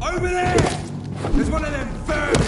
Over there! There's one of them vermin!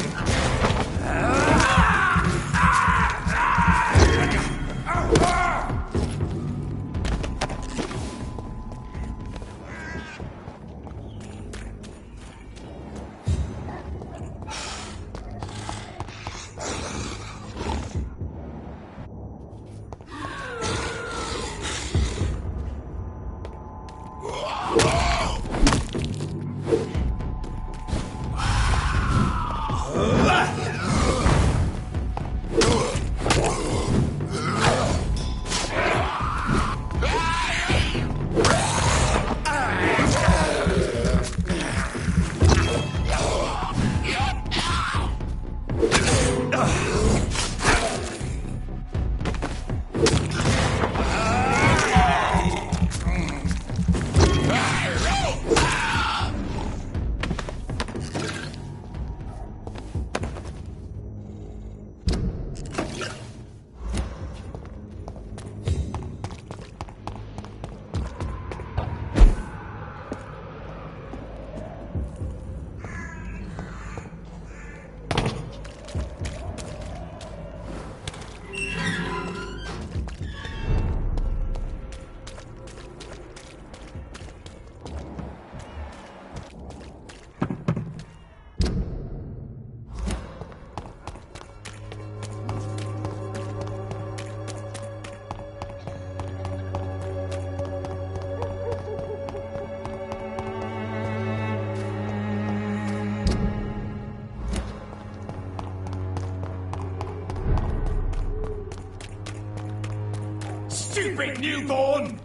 Stupid newborn!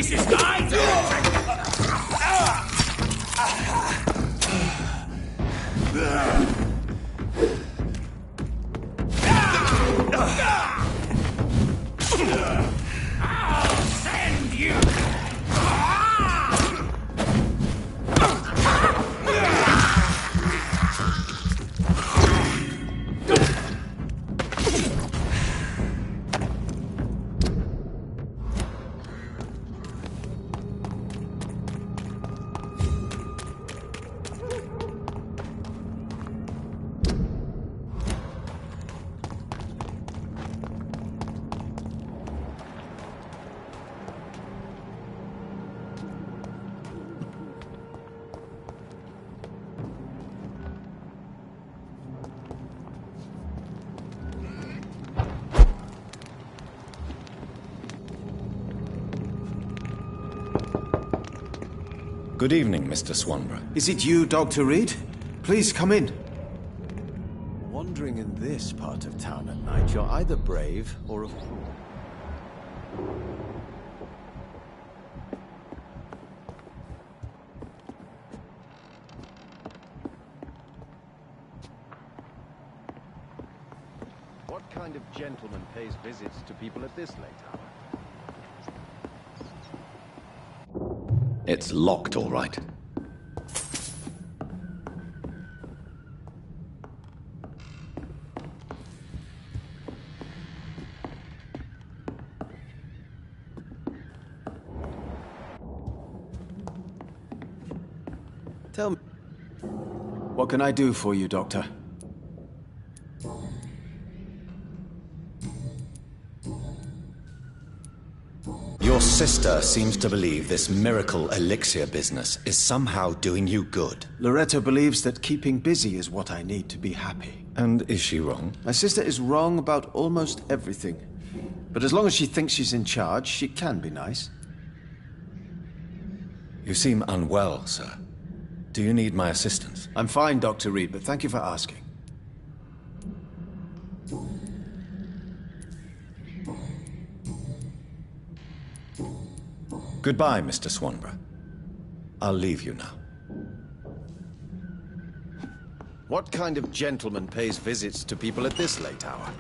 This is my territory! I'll send you! Good evening, Mr. Swanborough. Is it you, Dr. Reed? Please come in. Wandering in this part of town at night, you're either brave or a fool. What kind of gentleman pays visits to people at this late hour? It's locked, all right. Tell me, what can I do for you, Doctor? Your sister seems to believe this miracle elixir business is somehow doing you good. Loretta believes that keeping busy is what I need to be happy. And is she wrong? My sister is wrong about almost everything. But as long as she thinks she's in charge, she can be nice. You seem unwell, sir. Do you need my assistance? I'm fine, Dr. Reed, but thank you for asking. Goodbye, Mr. Swanborough. I'll leave you now. What kind of gentleman pays visits to people at this late hour?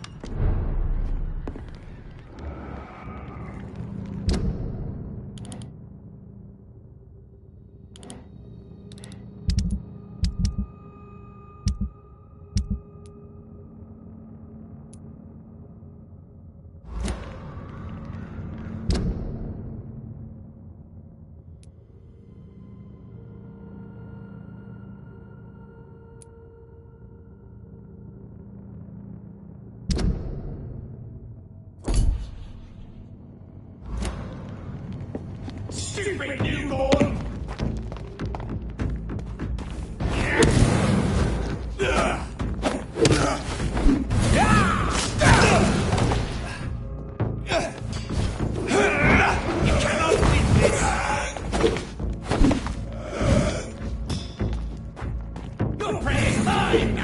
Stupid newborn! You cannot win this! Your prey is mine!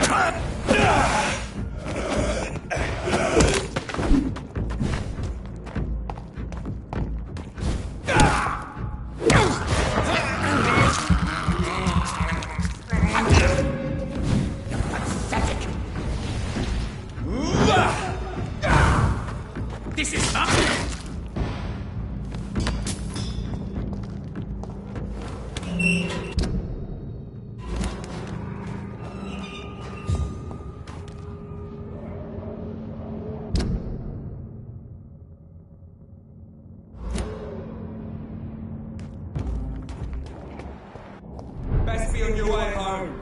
This is not... Best be on your way home.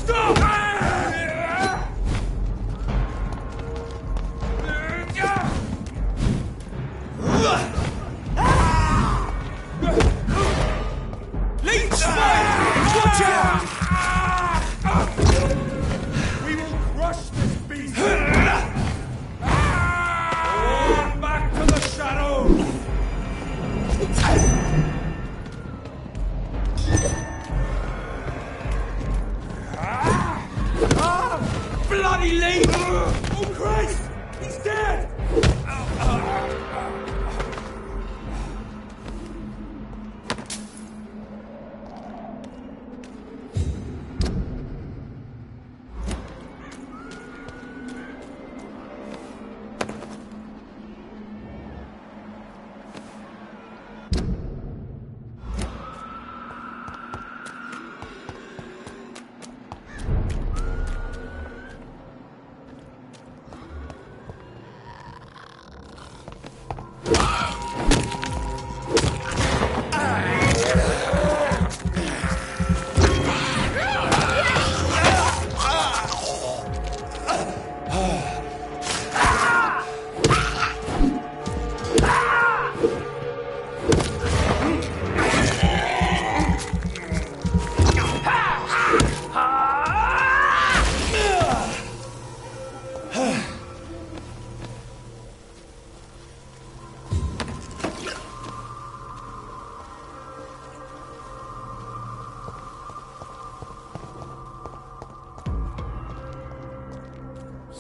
Stop! Leech fight! Watch out! We will crush this beast! Back to the shadows! Bloody leech! Oh Christ! He's dead!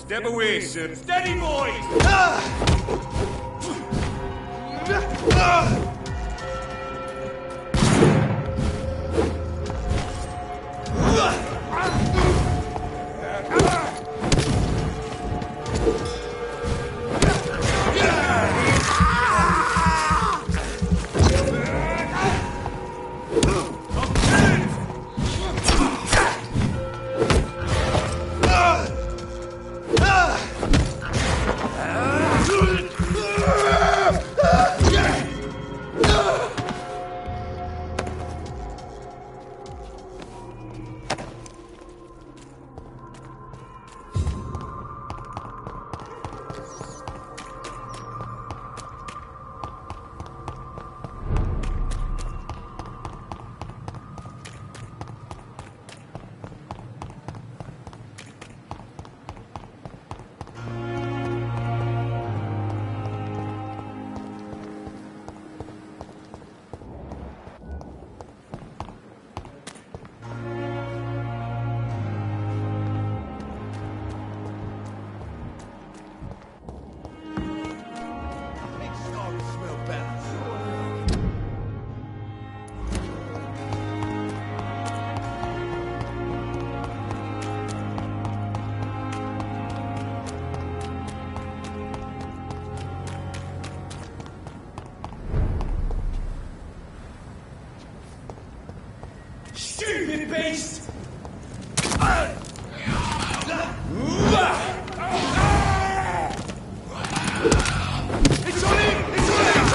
Step away, sir. Steady, boys! Stupid beast! It's on him! It's on him!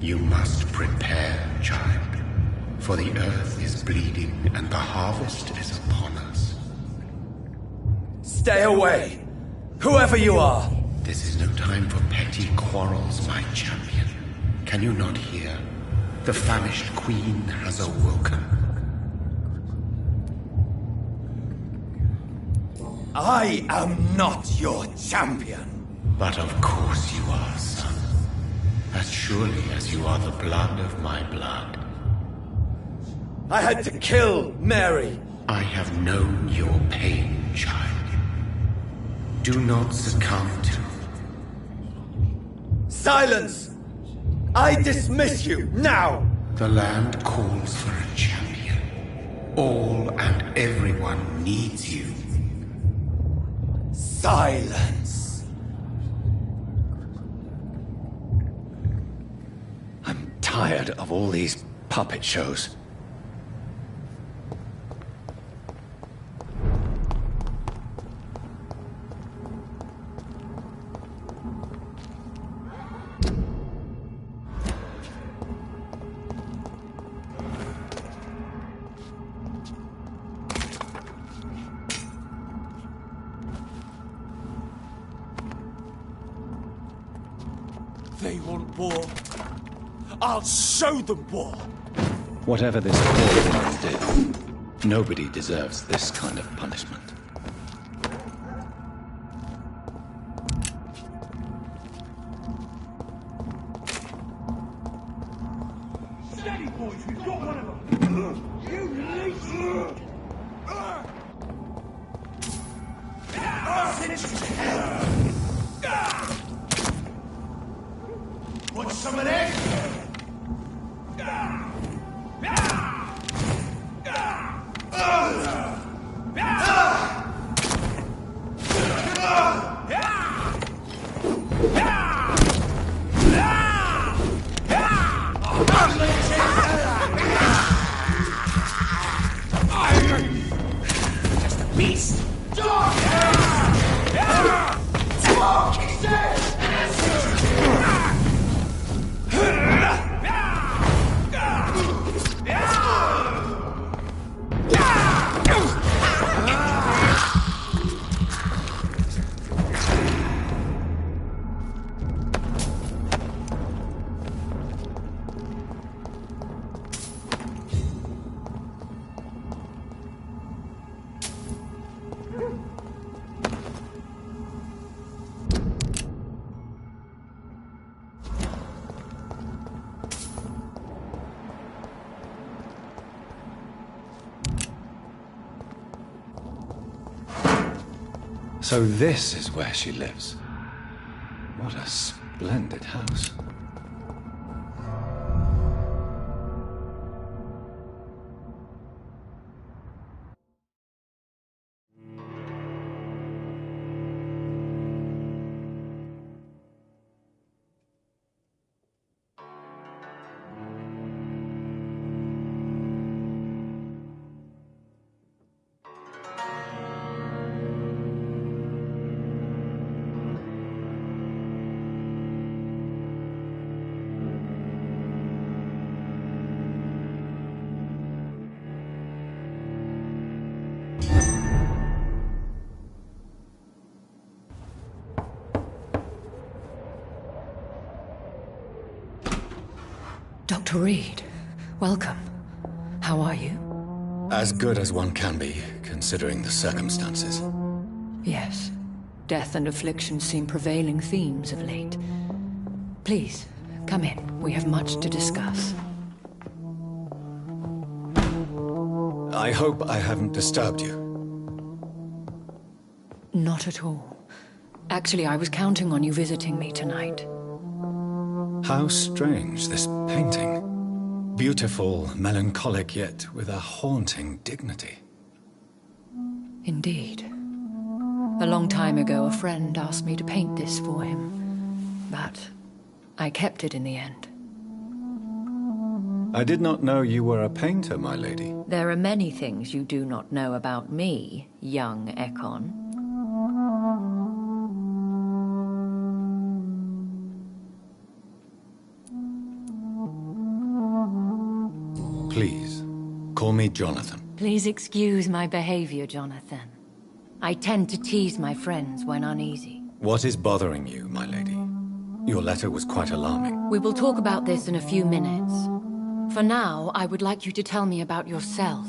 You must prepare, child, for the earth is bleeding and the harvest is upon us. Stay away! Whoever you are! This is no time for petty quarrels, my champion. Can you not hear? The famished queen has awoken. I am not your champion. But of course you are, son. As surely as you are the blood of my blood. I had to kill Mary. I have known your pain, child. Do not succumb to... Silence! I dismiss you, now! The land calls for a champion. All and everyone needs you. Silence! I'm tired of all these puppet shows. They want war. I'll show them war. Whatever this poor woman did, nobody deserves this kind of punishment. Steady, boys, we've got one of them. You least. Want some of that? Just a beast. So this is where she lives. What a splendid house. Dr. Reed, welcome. How are you? As good as one can be, considering the circumstances. Yes. Death and affliction seem prevailing themes of late. Please, come in. We have much to discuss. I hope I haven't disturbed you. Not at all. Actually, I was counting on you visiting me tonight. How strange, this painting. Beautiful, melancholic, yet with a haunting dignity. Indeed. A long time ago, a friend asked me to paint this for him, but I kept it in the end. I did not know you were a painter, my lady. There are many things you do not know about me, young Ekon. Please, call me Jonathan. Please excuse my behavior, Jonathan. I tend to tease my friends when uneasy. What is bothering you, my lady? Your letter was quite alarming. We will talk about this in a few minutes. For now, I would like you to tell me about yourself.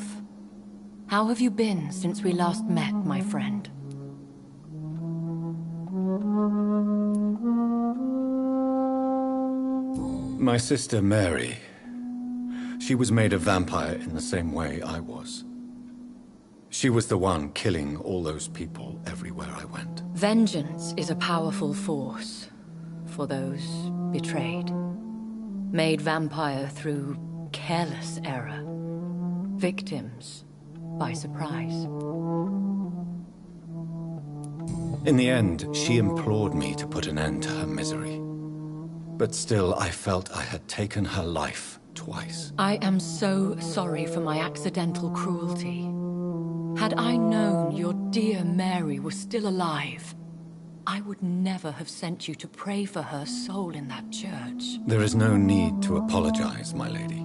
How have you been since we last met, my friend? My sister Mary. She was made a vampire in the same way I was. She was the one killing all those people everywhere I went. Vengeance is a powerful force for those betrayed. Made vampire through careless error. Victims by surprise. In the end, she implored me to put an end to her misery. But still, I felt I had taken her life twice. I am so sorry for my accidental cruelty. Had I known your dear Mary was still alive, I would never have sent you to pray for her soul in that church. There is no need to apologize, my lady.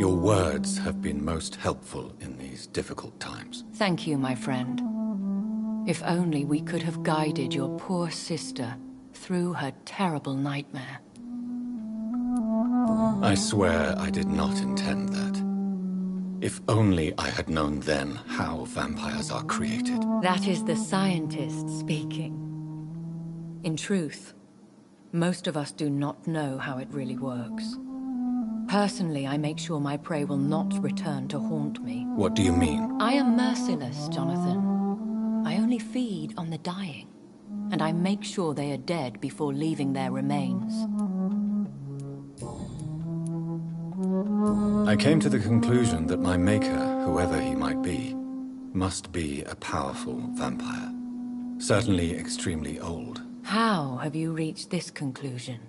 Your words have been most helpful in these difficult times. Thank you, my friend. If only we could have guided your poor sister through her terrible nightmare. I swear I did not intend that. If only I had known then how vampires are created. That is the scientist speaking. In truth, most of us do not know how it really works. Personally, I make sure my prey will not return to haunt me. What do you mean? I am merciless, Jonathan. I only feed on the dying, and I make sure they are dead before leaving their remains. I came to the conclusion that my maker, whoever he might be, must be a powerful vampire. Certainly extremely old. How have you reached this conclusion?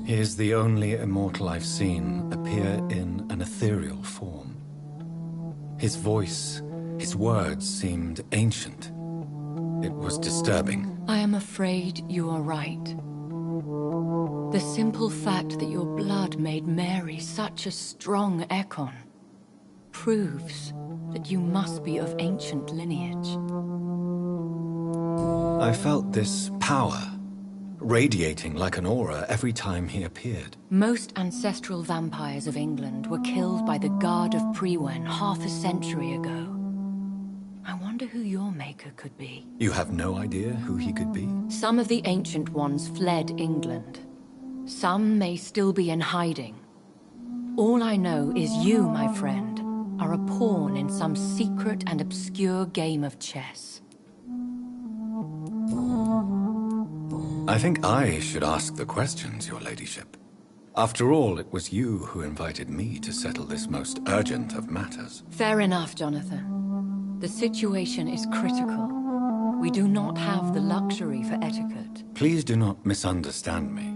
He is the only immortal I've seen appear in an ethereal form. His voice, his words seemed ancient. It was disturbing. I am afraid you are right. The simple fact that your blood made Mary such a strong Ekon proves that you must be of ancient lineage. I felt this power radiating like an aura every time he appeared. Most ancestral vampires of England were killed by the Guard of Priwen half a century ago. I wonder who your maker could be. You have no idea who he could be? Some of the ancient ones fled England. Some may still be in hiding. All I know is you, my friend, are a pawn in some secret and obscure game of chess. I think I should ask the questions, your ladyship. After all, it was you who invited me to settle this most urgent of matters. Fair enough, Jonathan. The situation is critical. We do not have the luxury for etiquette. Please do not misunderstand me.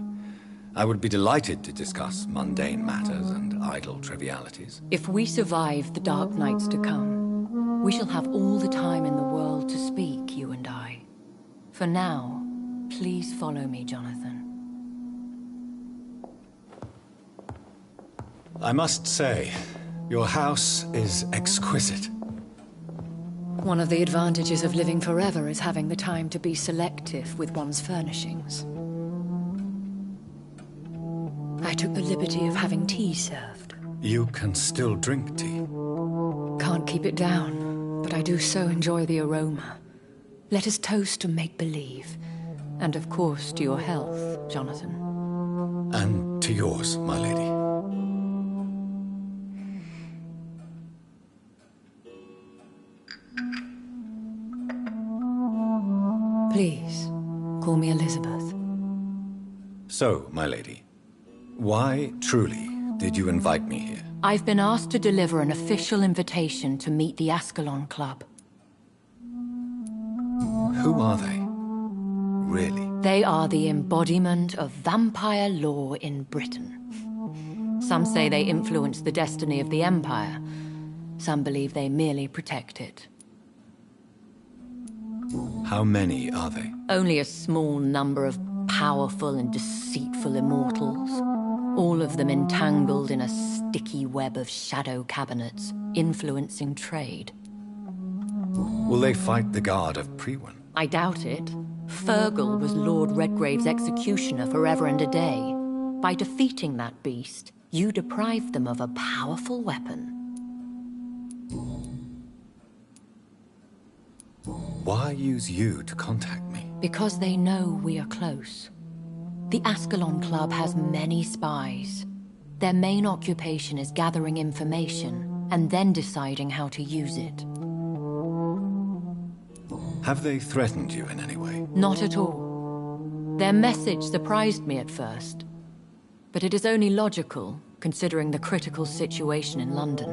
I would be delighted to discuss mundane matters and idle trivialities. If we survive the dark nights to come, we shall have all the time in the world to speak, you and I. For now, please follow me, Jonathan. I must say, your house is exquisite. One of the advantages of living forever is having the time to be selective with one's furnishings. I took the liberty of having tea served. You can still drink tea. Can't keep it down, but I do so enjoy the aroma. Let us toast to make-believe. And of course, to your health, Jonathan. And to yours, my lady. Please, call me Elizabeth. So, my lady, why, truly, did you invite me here? I've been asked to deliver an official invitation to meet the ASCALON Club. Who are they? Really? They are the embodiment of vampire law in Britain. Some say they influence the destiny of the Empire. Some believe they merely protect it. How many are they? Only a small number of powerful and deceitful immortals. all of them entangled in a sticky web of shadow cabinets, influencing trade. Will they fight the Guard of Priwen? I doubt it. Fergal was Lord Redgrave's executioner forever and a day. By defeating that beast, you deprived them of a powerful weapon. Why use you to contact me? Because they know we are close. The ASCALON Club has many spies. Their main occupation is gathering information and then deciding how to use it. Have they threatened you in any way? Not at all. Their message surprised me at first. But it is only logical, considering the critical situation in London.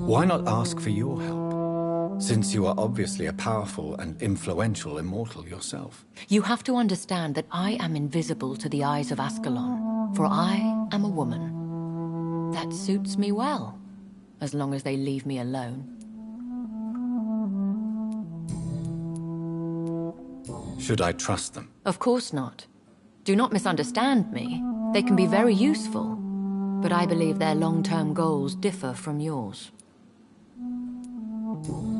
Why not ask for your help? Since you are obviously a powerful and influential immortal yourself. You have to understand that I am invisible to the eyes of ASCALON, for I am a woman. That suits me well, as long as they leave me alone. Should I trust them? Of course not. Do not misunderstand me. They can be very useful, but I believe their long-term goals differ from yours.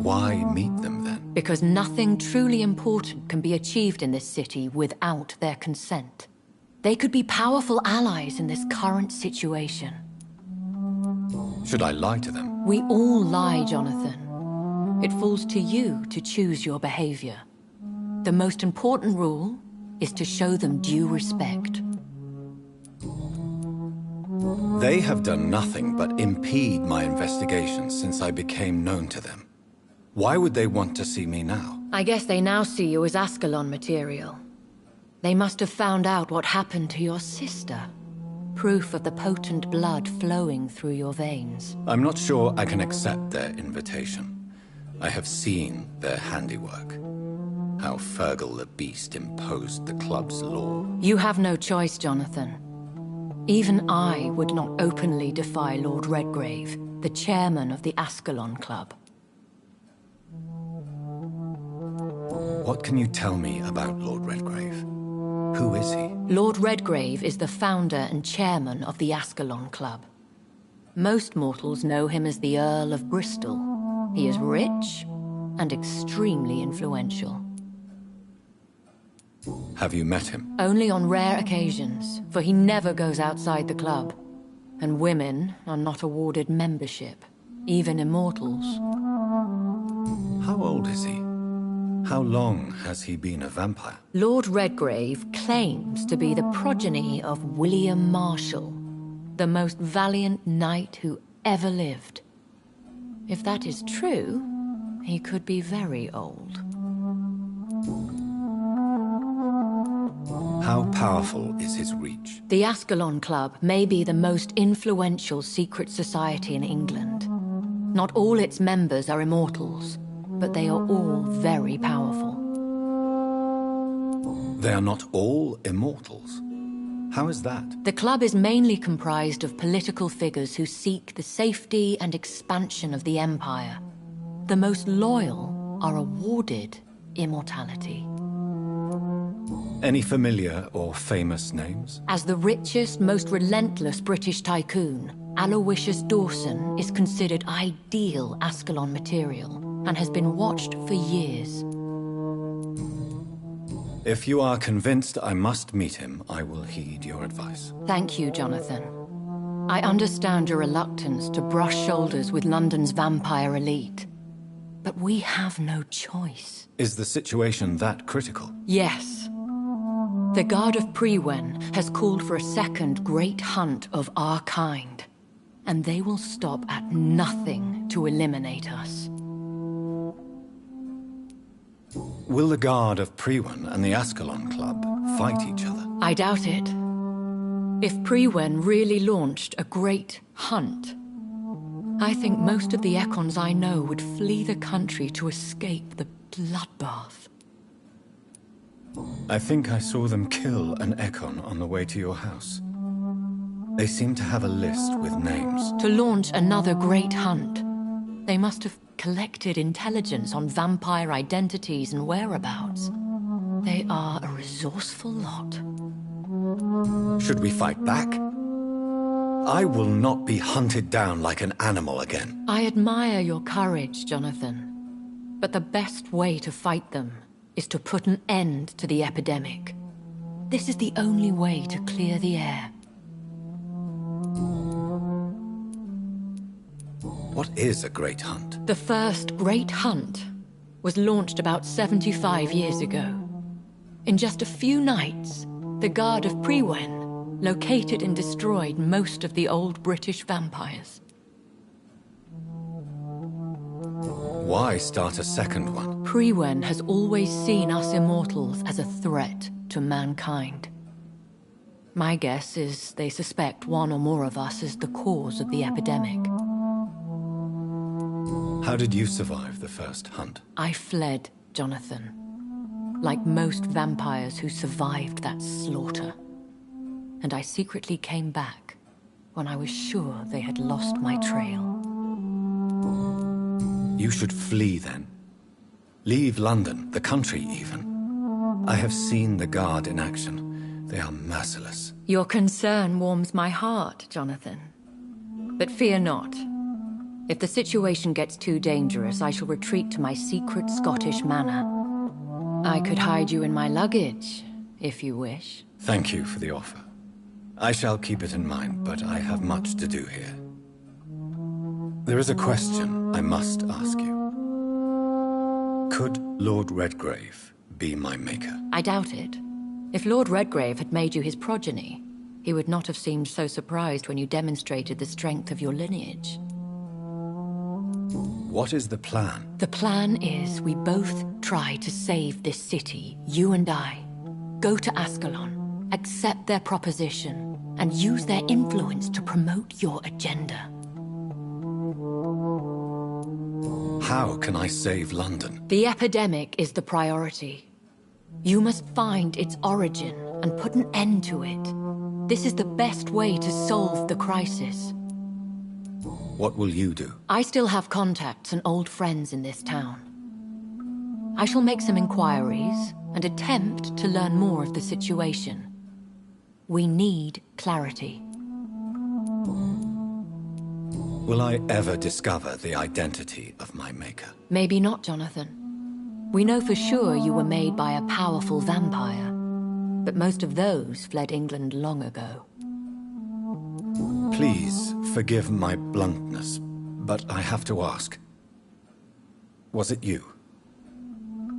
Why meet them then? Because nothing truly important can be achieved in this city without their consent. They could be powerful allies in this current situation. Should I lie to them? We all lie, Jonathan. It falls to you to choose your behavior. The most important rule is to show them due respect. They have done nothing but impede my investigation since I became known to them. Why would they want to see me now? I guess they now see you as ASCALON material. They must have found out what happened to your sister. Proof of the potent blood flowing through your veins. I'm not sure I can accept their invitation. I have seen their handiwork. How Fergal the Beast imposed the club's law. You have no choice, Jonathan. Even I would not openly defy Lord Redgrave, the chairman of the ASCALON Club. What can you tell me about Lord Redgrave? Who is he? Lord Redgrave is the founder and chairman of the ASCALON Club. Most mortals know him as the Earl of Bristol. He is rich and extremely influential. Have you met him? Only on rare occasions, for he never goes outside the club. And women are not awarded membership, even immortals. How old is he? How long has he been a vampire? Lord Redgrave claims to be the progeny of William Marshall, the most valiant knight who ever lived. If that is true, he could be very old. How powerful is his reach? The ASCALON Club may be the most influential secret society in England. Not all its members are immortals, but they are all very powerful. They are not all immortals. How is that? The club is mainly comprised of political figures who seek the safety and expansion of the Empire. The most loyal are awarded immortality. Any familiar or famous names? As the richest, most relentless British tycoon, Aloysius Dawson is considered ideal ASCALON material and has been watched for years. If you are convinced I must meet him, I will heed your advice. Thank you, Jonathan. I understand your reluctance to brush shoulders with London's vampire elite, but we have no choice. Is the situation that critical? Yes. The Guard of Priwen has called for a second great hunt of our kind, and they will stop at nothing to eliminate us. Will the Guard of Priwen and the ASCALON Club fight each other? I doubt it. If Priwen really launched a great hunt, I think most of the Ekons I know would flee the country to escape the bloodbath. I think I saw them kill an Ekon on the way to your house. They seem to have a list with names. To launch another great hunt, they must have collected intelligence on vampire identities and whereabouts. They are a resourceful lot. Should we fight back? I will not be hunted down like an animal again. I admire your courage, Jonathan. But the best way to fight them is to put an end to the epidemic. This is the only way to clear the air. What is a great hunt? The first great hunt was launched about 75 years ago. In just a few nights, the Guard of Priwen located and destroyed most of the old British vampires. Why start a second one? Priwen has always seen us immortals as a threat to mankind. My guess is they suspect one or more of us is the cause of the epidemic. How did you survive the first hunt? I fled, Jonathan. Like most vampires who survived that slaughter. And I secretly came back when I was sure they had lost my trail. You should flee then. Leave London, the country even. I have seen the Guard in action. They are merciless. Your concern warms my heart, Jonathan. But fear not. If the situation gets too dangerous, I shall retreat to my secret Scottish manor. I could hide you in my luggage, if you wish. Thank you for the offer. I shall keep it in mind, but I have much to do here. There is a question I must ask you. Could Lord Redgrave be my maker? I doubt it. If Lord Redgrave had made you his progeny, he would not have seemed so surprised when you demonstrated the strength of your lineage. What is the plan? The plan is we both try to save this city, you and I. Go to Ascalon, accept their proposition, and use their influence to promote your agenda. How can I save London? The epidemic is the priority. You must find its origin and put an end to it. This is the best way to solve the crisis. What will you do? I still have contacts and old friends in this town. I shall make some inquiries and attempt to learn more of the situation. We need clarity. Will I ever discover the identity of my maker? Maybe not, Jonathan. We know for sure you were made by a powerful vampire, but most of those fled England long ago. Please forgive my bluntness, but I have to ask. Was it you?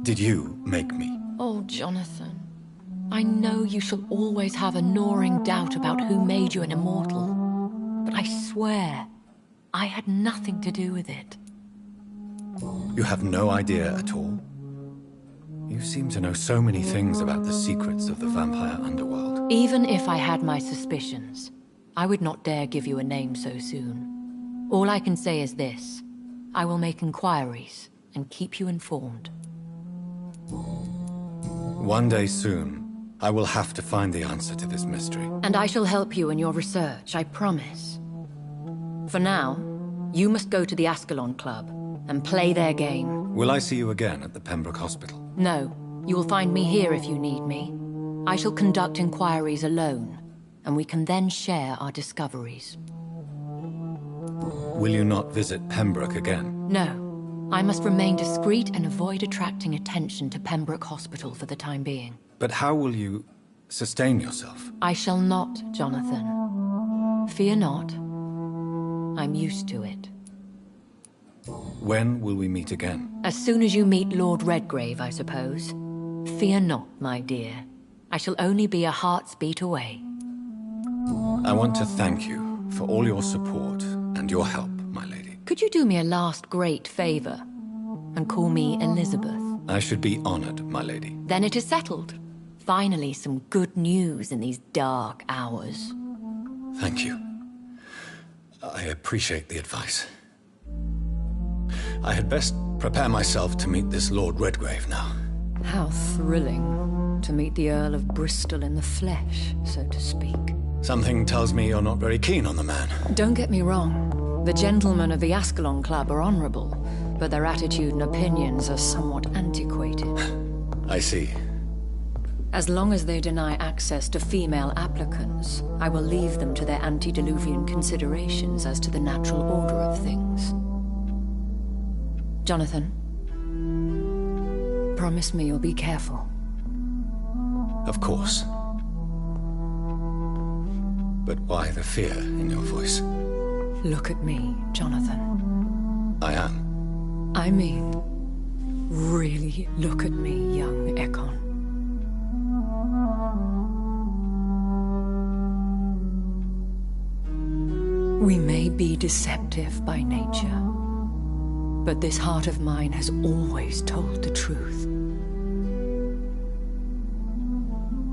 Did you make me? Oh, Jonathan. I know you shall always have a gnawing doubt about who made you an immortal, but I swear, I had nothing to do with it. You have no idea at all? You seem to know so many things about the secrets of the vampire underworld. Even if I had my suspicions, I would not dare give you a name so soon. All I can say is this. I will make inquiries and keep you informed. One day soon, I will have to find the answer to this mystery. And I shall help you in your research, I promise. For now, you must go to the Ascalon Club and play their game. Will I see you again at the Pembroke Hospital? No, you will find me here if you need me. I shall conduct inquiries alone, and we can then share our discoveries. Will you not visit Pembroke again? No, I must remain discreet and avoid attracting attention to Pembroke Hospital for the time being. But how will you sustain yourself? I shall not, Jonathan. Fear not. I'm used to it. When will we meet again? As soon as you meet Lord Redgrave, I suppose. Fear not, my dear. I shall only be a heart's beat away. I want to thank you for all your support and your help, my lady. Could you do me a last great favor and call me Elizabeth? I should be honored, my lady. Then it is settled. Finally, some good news in these dark hours. Thank you. I appreciate the advice. I had best prepare myself to meet this Lord Redgrave now. How thrilling to meet the Earl of Bristol in the flesh, so to speak. Something tells me you're not very keen on the man. Don't get me wrong. The gentlemen of the Ascalon Club are honorable, but their attitude and opinions are somewhat antiquated. I see. As long as they deny access to female applicants, I will leave them to their antediluvian considerations as to the natural order of things. Jonathan, promise me you'll be careful. Of course. But why the fear in your voice? Look at me, Jonathan. I am. I mean, really look at me, young Ekon. We may be deceptive by nature, but this heart of mine has always told the truth.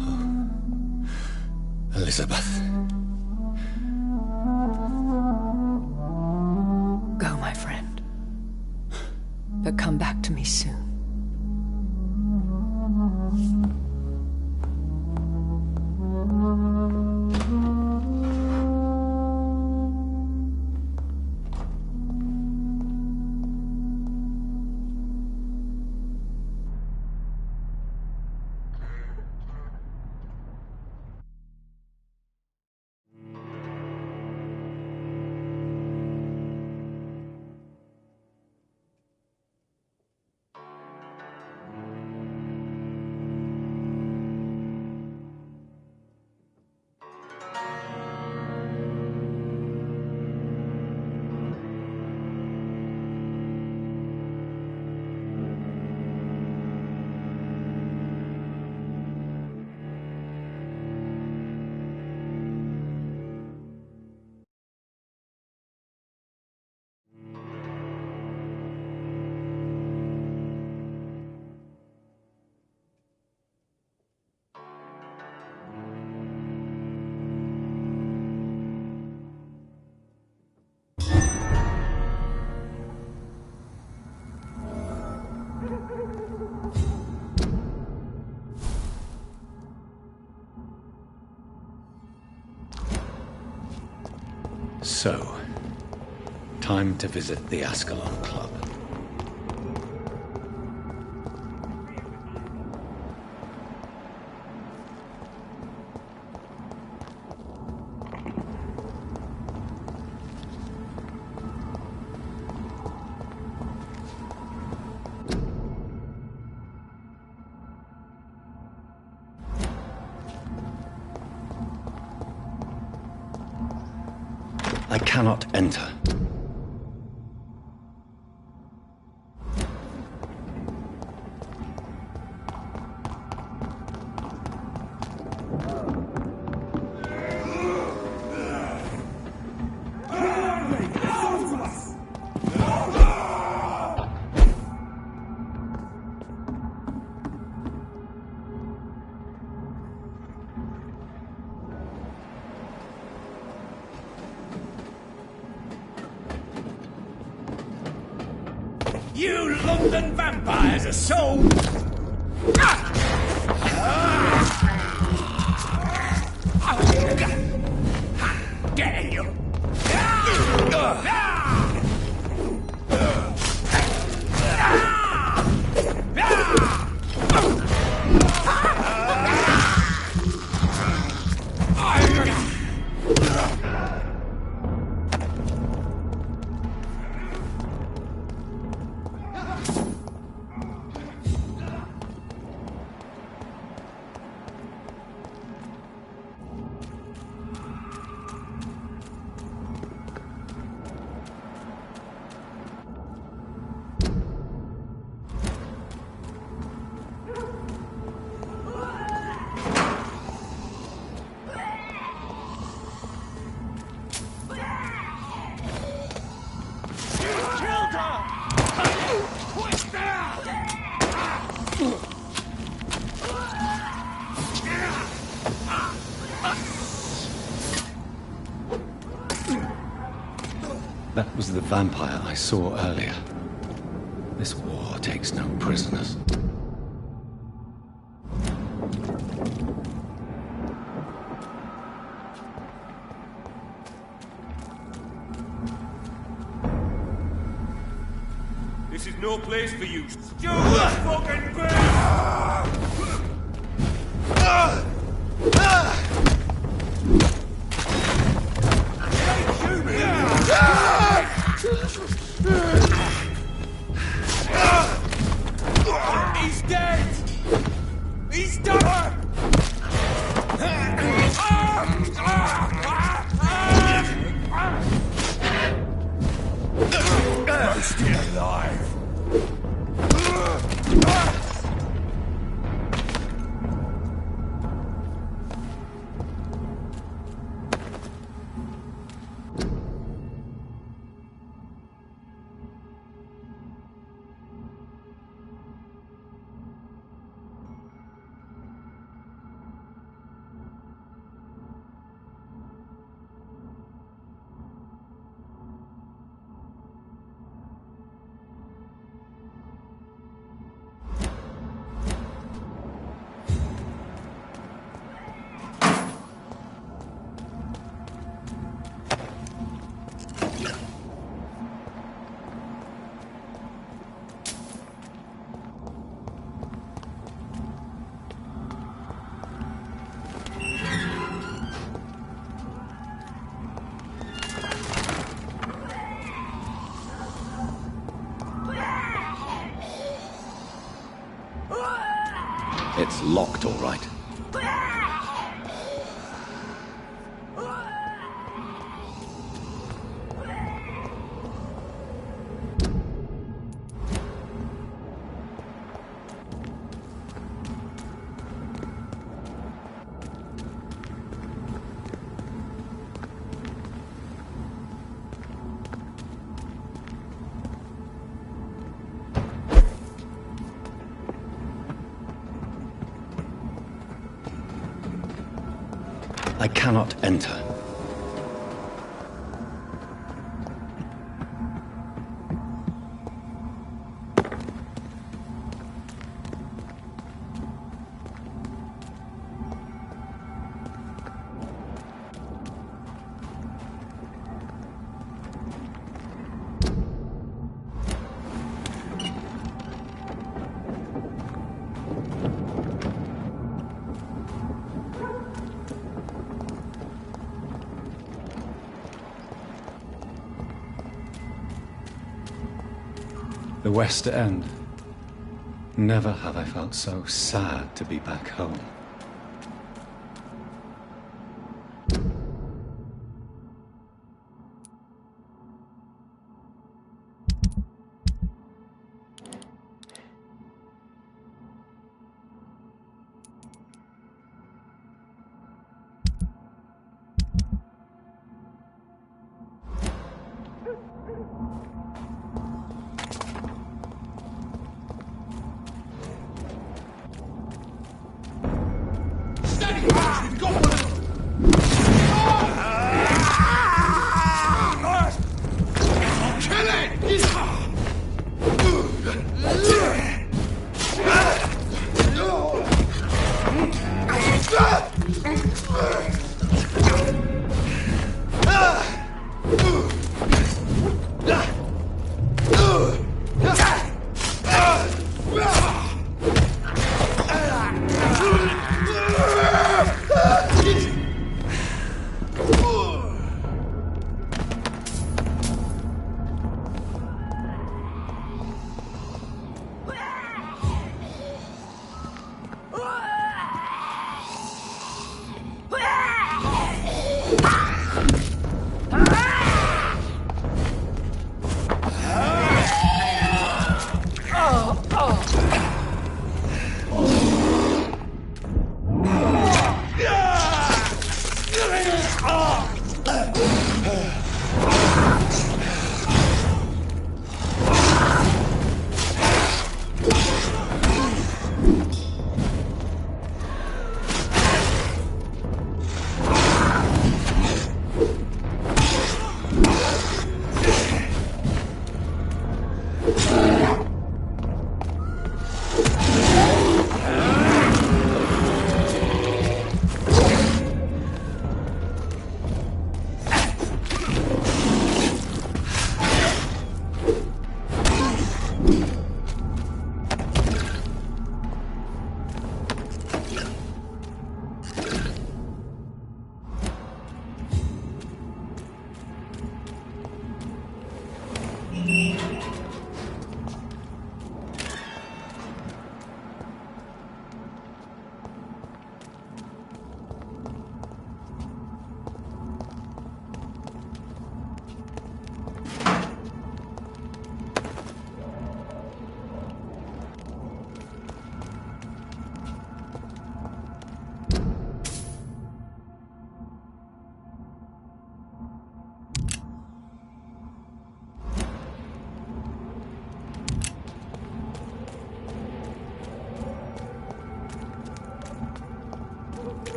Oh. Elizabeth. Go, my friend. But come back to me soon. So, time to visit the Ascalon Club. I cannot enter. You London vampires are so... How dare you! That was the vampire I saw earlier. This war takes no prisoners. This is no place for you. Stupid fucking bitch! He's dead! He's done! Still alive. It's locked, all right. I cannot enter. The West End. Never have I felt so sad to be back home.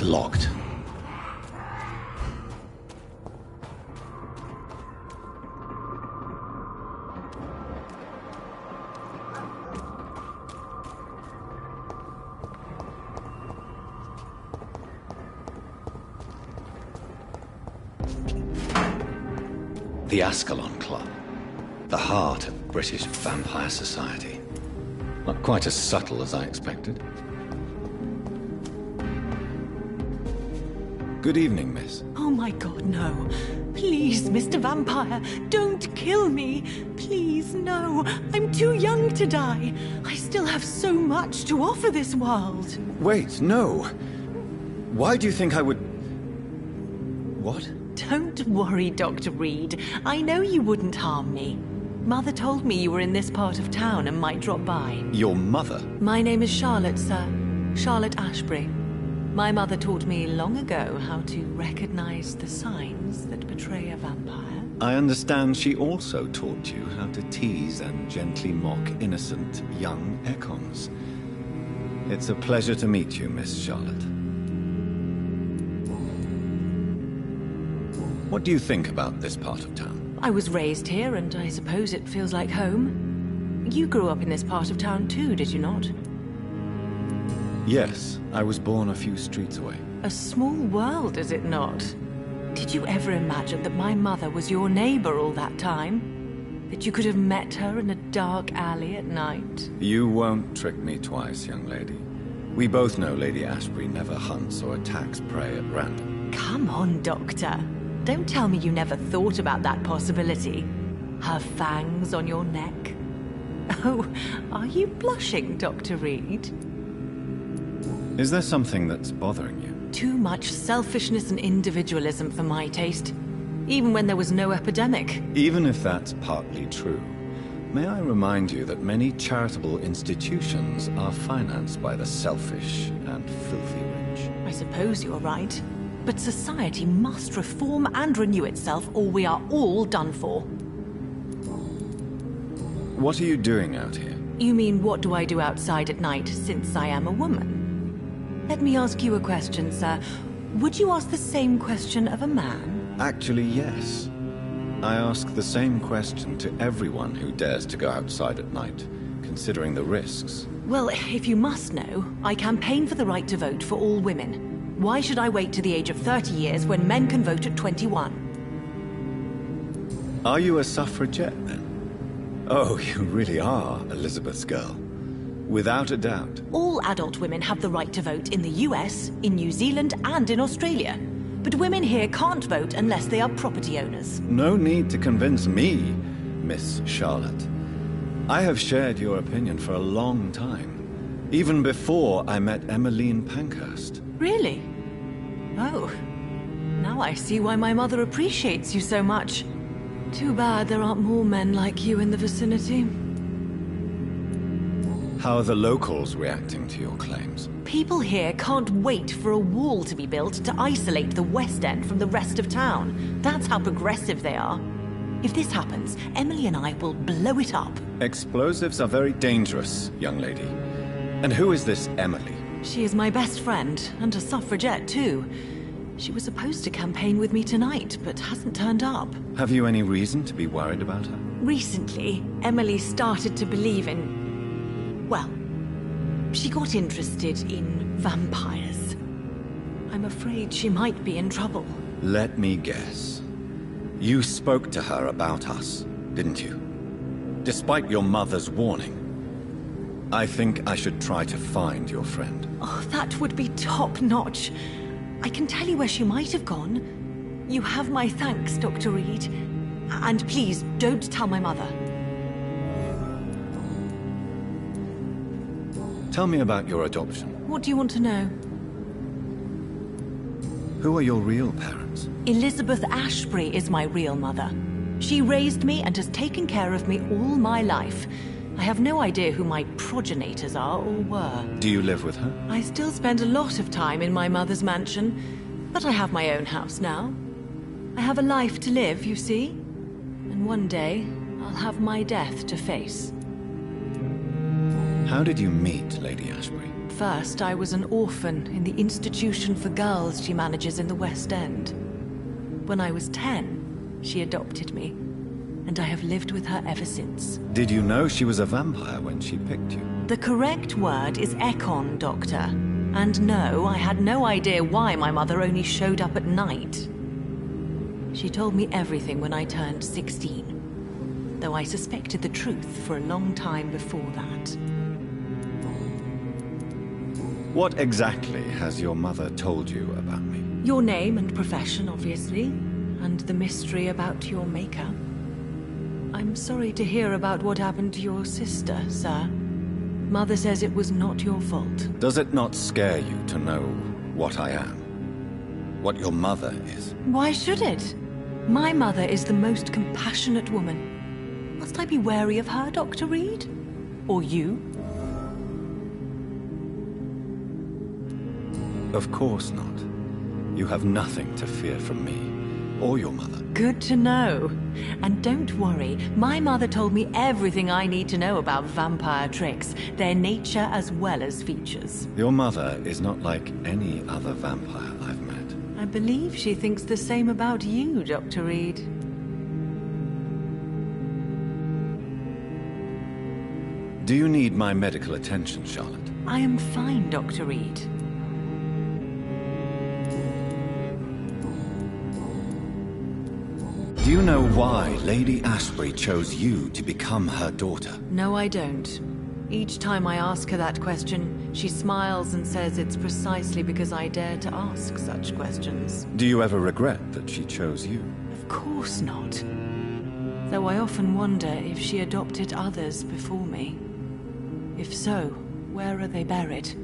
It's locked. The ASCALON Club. The heart of British vampire society. Not quite as subtle as I expected. Good evening, miss. Oh my god, no. Please, Mr. Vampire, don't kill me. Please, no. I'm too young to die. I still have so much to offer this world. Wait, no. Why do you think I would... What? Don't worry, Dr. Reed. I know you wouldn't harm me. Mother told me you were in this part of town and might drop by. Your mother? My name is Charlotte, sir. Charlotte Ashbury. My mother taught me long ago how to recognize the signs that betray a vampire. I understand she also taught you how to tease and gently mock innocent young Ekons. It's a pleasure to meet you, Miss Charlotte. What do you think about this part of town? I was raised here, and I suppose it feels like home. You grew up in this part of town too, did you not? Yes, I was born a few streets away. A small world, is it not? Did you ever imagine that my mother was your neighbor all that time? That you could have met her in a dark alley at night? You won't trick me twice, young lady. We both know Lady Ashbury never hunts or attacks prey at random. Come on, Doctor. Don't tell me you never thought about that possibility. Her fangs on your neck. Oh, are you blushing, Dr. Reed? Is there something that's bothering you? Too much selfishness and individualism for my taste. Even when there was no epidemic. Even if that's partly true, may I remind you that many charitable institutions are financed by the selfish and filthy rich. I suppose you're right. But society must reform and renew itself, or we are all done for. What are you doing out here? You mean, what do I do outside at night, since I am a woman? Let me ask you a question, sir. Would you ask the same question of a man? Actually, yes. I ask the same question to everyone who dares to go outside at night, considering the risks. Well, if you must know, I campaign for the right to vote for all women. Why should I wait to the age of 30 years when men can vote at 21? Are you a suffragette, then? Oh, you really are Elizabeth's girl. Without a doubt. All adult women have the right to vote in the US, in New Zealand, and in Australia. But women here can't vote unless they are property owners. No need to convince me, Miss Charlotte. I have shared your opinion for a long time. Even before I met Emmeline Pankhurst. Really? Oh. Now I see why my mother appreciates you so much. Too bad there aren't more men like you in the vicinity. How are the locals reacting to your claims? People here can't wait for a wall to be built to isolate the West End from the rest of town. That's how progressive they are. If this happens, Emily and I will blow it up. Explosives are very dangerous, young lady. And who is this Emily? She is my best friend, and a suffragette too. She was supposed to campaign with me tonight, but hasn't turned up. Have you any reason to be worried about her? Recently, Emily started to believe in... well, she got interested in vampires. I'm afraid she might be in trouble. Let me guess. You spoke to her about us, didn't you? Despite your mother's warning. I think I should try to find your friend. Oh, that would be top-notch. I can tell you where she might have gone. You have my thanks, Dr. Reed. And please, don't tell my mother. Tell me about your adoption. What do you want to know? Who are your real parents? Elizabeth Ashbury is my real mother. She raised me and has taken care of me all my life. I have no idea who my progenitors are or were. Do you live with her? I still spend a lot of time in my mother's mansion, but I have my own house now. I have a life to live, you see? And one day, I'll have my death to face. How did you meet Lady Ashbury? At first, I was an orphan in the institution for girls she manages in the West End. When I was 10, she adopted me, and I have lived with her ever since. Did you know she was a vampire when she picked you? The correct word is Ekon, Doctor. And no, I had no idea why my mother only showed up at night. She told me everything when I turned 16, though I suspected the truth for a long time before that. What exactly has your mother told you about me? Your name and profession, obviously, and the mystery about your maker. I'm sorry to hear about what happened to your sister, sir. Mother says it was not your fault. Does it not scare you to know what I am? What your mother is? Why should it? My mother is the most compassionate woman. Must I be wary of her, Dr. Reed? Or you? Of course not. You have nothing to fear from me, or your mother. Good to know. And don't worry, my mother told me everything I need to know about vampire tricks, their nature as well as features. Your mother is not like any other vampire I've met. I believe she thinks the same about you, Dr. Reed. Do you need my medical attention, Charlotte? I am fine, Dr. Reed. Do you know why Lady ASHBURY chose you to become her daughter? No, I don't. Each time I ask her that question, she smiles and says it's precisely because I dare to ask such questions. Do you ever regret that she chose you? Of course not. Though I often wonder if she adopted others before me. If so, where are they buried?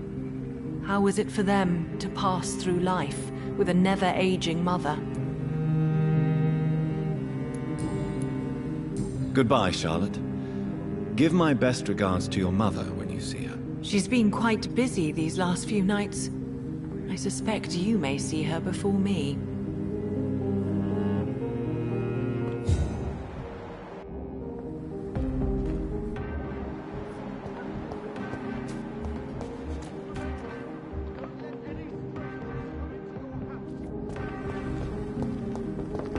How is it for them to pass through life with a never-aging mother? Goodbye, Charlotte. Give my best regards to your mother when you see her. She's been quite busy these last few nights. I suspect you may see her before me.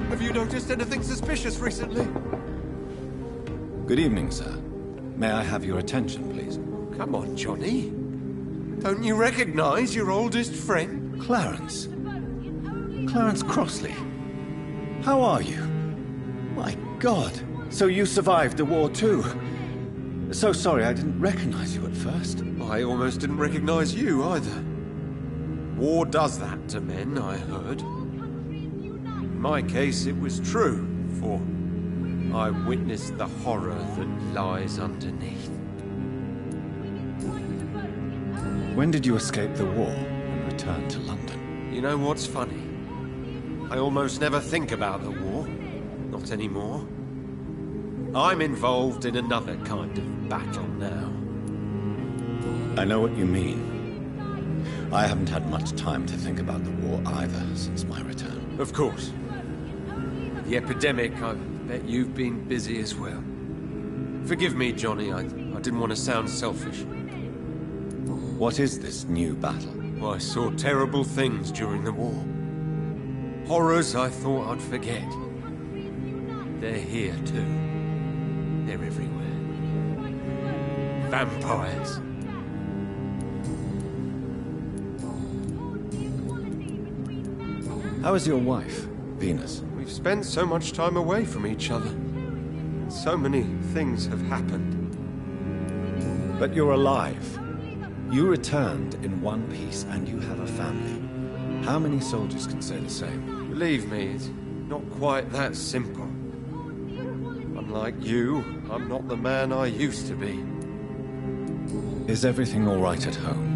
Have you noticed anything suspicious recently? Good evening, sir. May I have your attention, please? Come on, Johnny. Don't you recognize your oldest friend? Clarence. Clarence Crossley. How are you? My God. So you survived the war too. So sorry I didn't recognize you at first. I almost didn't recognize you either. War does that to men, I heard. In my case, it was true, for I witnessed the horror that lies underneath. When did you escape the war and return to London? You know what's funny? I almost never think about the war. Not anymore. I'm involved in another kind of battle now. I know what you mean. I haven't had much time to think about the war either since my return. Of course. The epidemic, I bet you've been busy as well. Forgive me, Johnny, I didn't want to sound selfish. What is this new battle? I saw terrible things during the war. Horrors I thought I'd forget. They're here too. They're everywhere. Vampires. How is your wife, Venus? We've spent so much time away from each other. So many things have happened. But you're alive. You returned in one piece and you have a family. How many soldiers can say the same? Believe me, it's not quite that simple. Unlike you, I'm not the man I used to be. Is everything all right at home?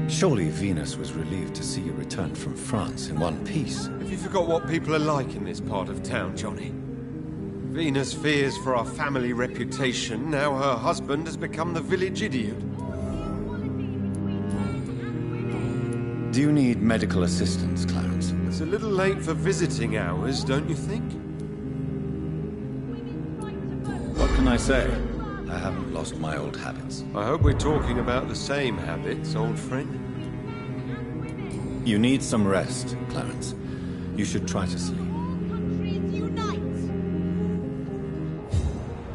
Surely Venus was relieved to see you return from France in one piece. Have you forgot what people are like in this part of town, Johnny? Venus fears for our family reputation. Now her husband has become the village idiot. Do you need medical assistance, Clarence? It's a little late for visiting hours, don't you think? What can I say? I haven't lost my old habits. I hope we're talking about the same habits, old friend. You need some rest, Clarence. You should try to sleep. Countries unite!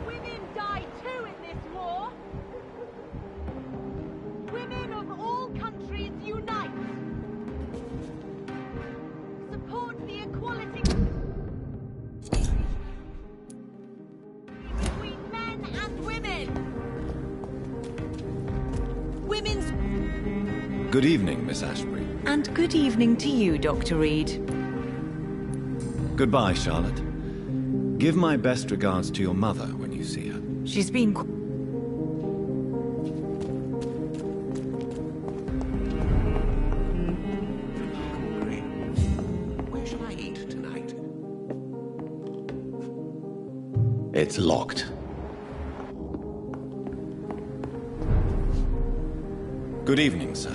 Women die too in this war! Women of all countries unite! Support the equality between men and women! Women's... Good evening, Miss Ashbury. And good evening to you, Dr. Reed. Goodbye, Charlotte. Give my best regards to your mother when you see her. She's been... Where shall I eat tonight? It's locked. Good evening, sir.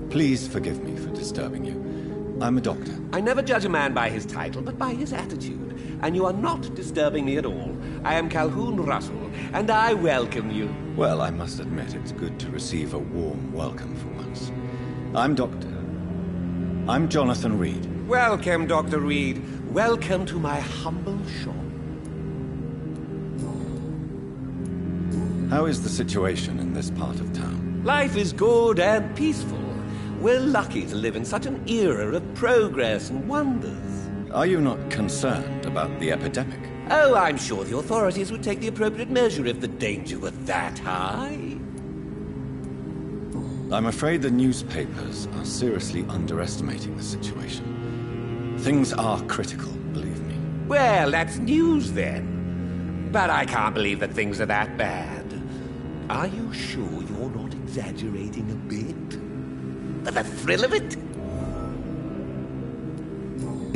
Please forgive me for disturbing you. I'm a doctor. I never judge a man by his title, but by his attitude. And you are not disturbing me at all. I am Calhoun Russell, and I welcome you. Well, I must admit it's good to receive a warm welcome for once. I'm Jonathan Reed. Welcome, Dr. Reed. Welcome to my humble shop. How is the situation in this part of town? Life is good and peaceful. We're lucky to live in such an era of progress and wonders. Are you not concerned about the epidemic? Oh, I'm sure the authorities would take the appropriate measure if the danger were that high. I'm afraid the newspapers are seriously underestimating the situation. Things are critical, believe me. Well, that's news then. But I can't believe that things are that bad. Are you sure you're not exaggerating a bit? For the thrill of it?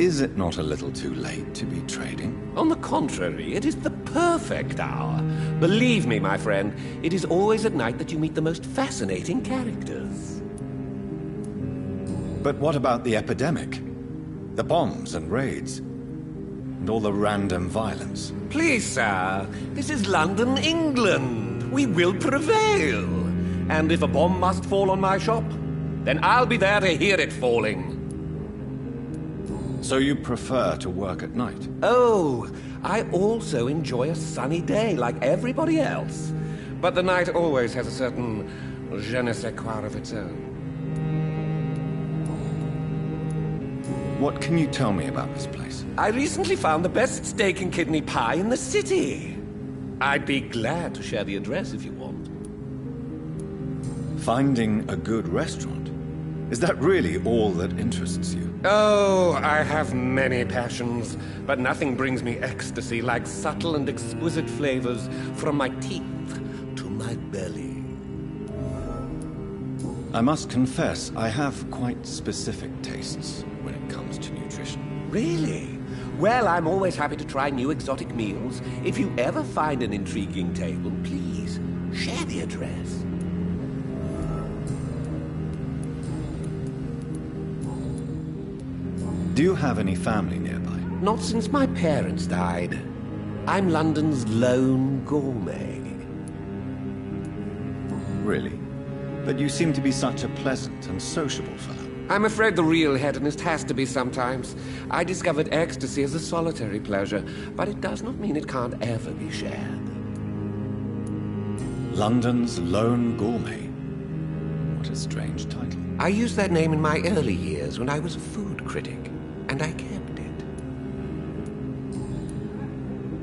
Is it not a little too late to be trading? On the contrary, it is the perfect hour. Believe me, my friend, it is always at night that you meet the most fascinating characters. But what about the epidemic? The bombs and raids? And all the random violence? Please, sir, this is London, England. We will prevail. And if a bomb must fall on my shop, then I'll be there to hear it falling. So you prefer to work at night? Oh, I also enjoy a sunny day like everybody else. But the night always has a certain je ne sais quoi of its own. What can you tell me about this place? I recently found the best steak and kidney pie in the city. I'd be glad to share the address if you want. Finding a good restaurant? Is that really all that interests you? Oh, I have many passions, but nothing brings me ecstasy like subtle and exquisite flavors from my teeth to my belly. I must confess, I have quite specific tastes when it comes to nutrition. Really? Well, I'm always happy to try new exotic meals. If you ever find an intriguing table, please share the address. Do you have any family nearby? Not since my parents died. I'm London's lone gourmet. Really? But you seem to be such a pleasant and sociable fellow. I'm afraid the real hedonist has to be sometimes. I discovered ecstasy as a solitary pleasure, but it does not mean it can't ever be shared. London's lone gourmet. What a strange title. I used that name in my early years when I was a food critic, and I kept it.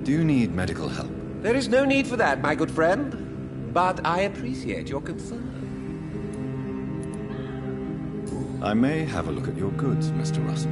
Do you need medical help? There is no need for that, my good friend. But I appreciate your concern. I may have a look at your goods, Mr. Russell.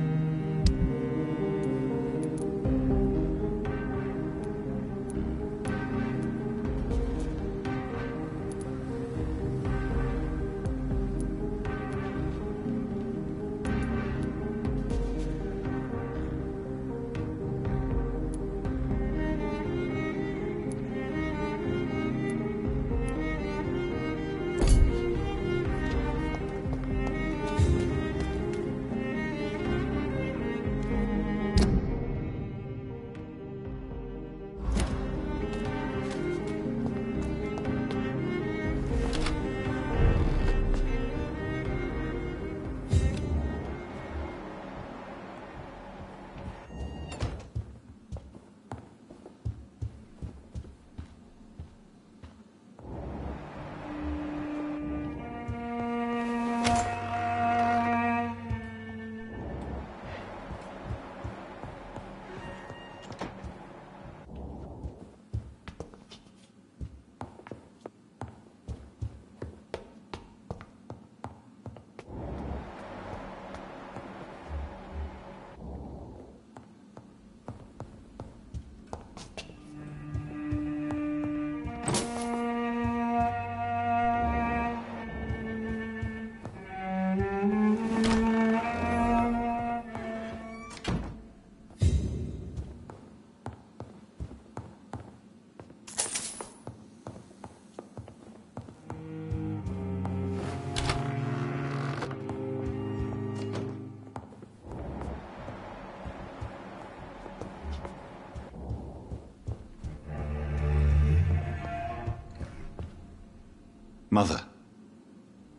Mother,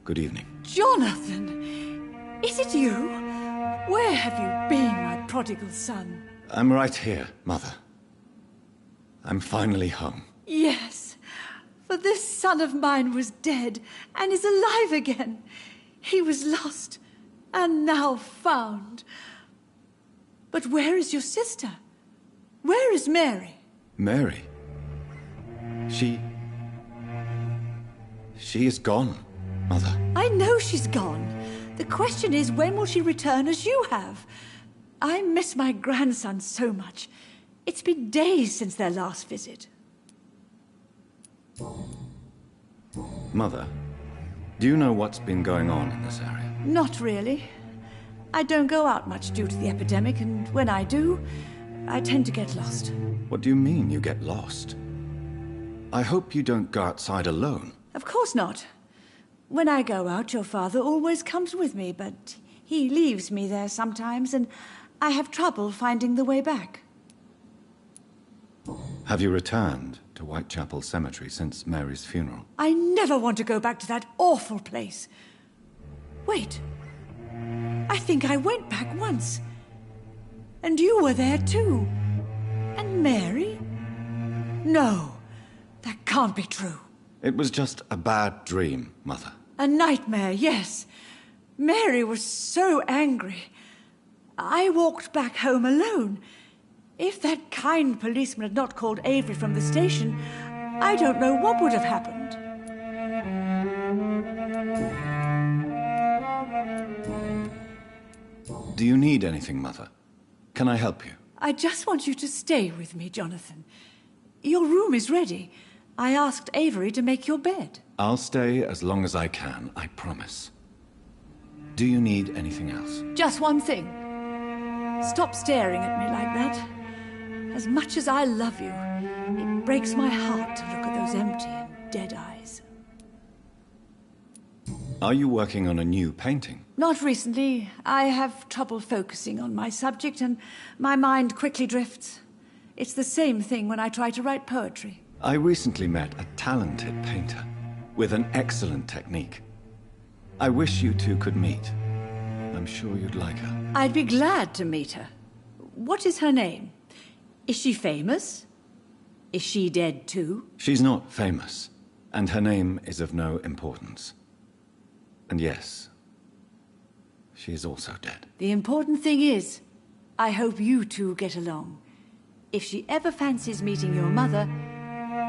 good evening. Jonathan! Is it you? Where have you been, my prodigal son? I'm right here, Mother. I'm finally home. Yes, for this son of mine was dead and is alive again. He was lost and now found. But where is your sister? Where is Mary? Mary? She is gone, Mother. I know she's gone. The question is, when will she return as you have? I miss my grandson so much. It's been days since their last visit. Mother, do you know what's been going on in this area? Not really. I don't go out much due to the epidemic, and when I do, I tend to get lost. What do you mean you get lost? I hope you don't go outside alone. Of course not. When I go out, your father always comes with me, but he leaves me there sometimes, and I have trouble finding the way back. Have you returned to Whitechapel Cemetery since Mary's funeral? I never want to go back to that awful place. Wait. I think I went back once. And you were there too. And Mary? No, that can't be true. It was just a bad dream, Mother. A nightmare, yes. Mary was so angry. I walked back home alone. If that kind policeman had not called Avery from the station, I don't know what would have happened. Do you need anything, Mother? Can I help you? I just want you to stay with me, Jonathan. Your room is ready. I asked Avery to make your bed. I'll stay as long as I can, I promise. Do you need anything else? Just one thing. Stop staring at me like that. As much as I love you, it breaks my heart to look at those empty and dead eyes. Are you working on a new painting? Not recently. I have trouble focusing on my subject, and my mind quickly drifts. It's the same thing when I try to write poetry. I recently met a talented painter with an excellent technique. I wish you two could meet. I'm sure you'd like her. I'd be glad to meet her. What is her name? Is she famous? Is she dead too? She's not famous, and her name is of no importance. And yes, she is also dead. The important thing is, I hope you two get along. If she ever fancies meeting your mother,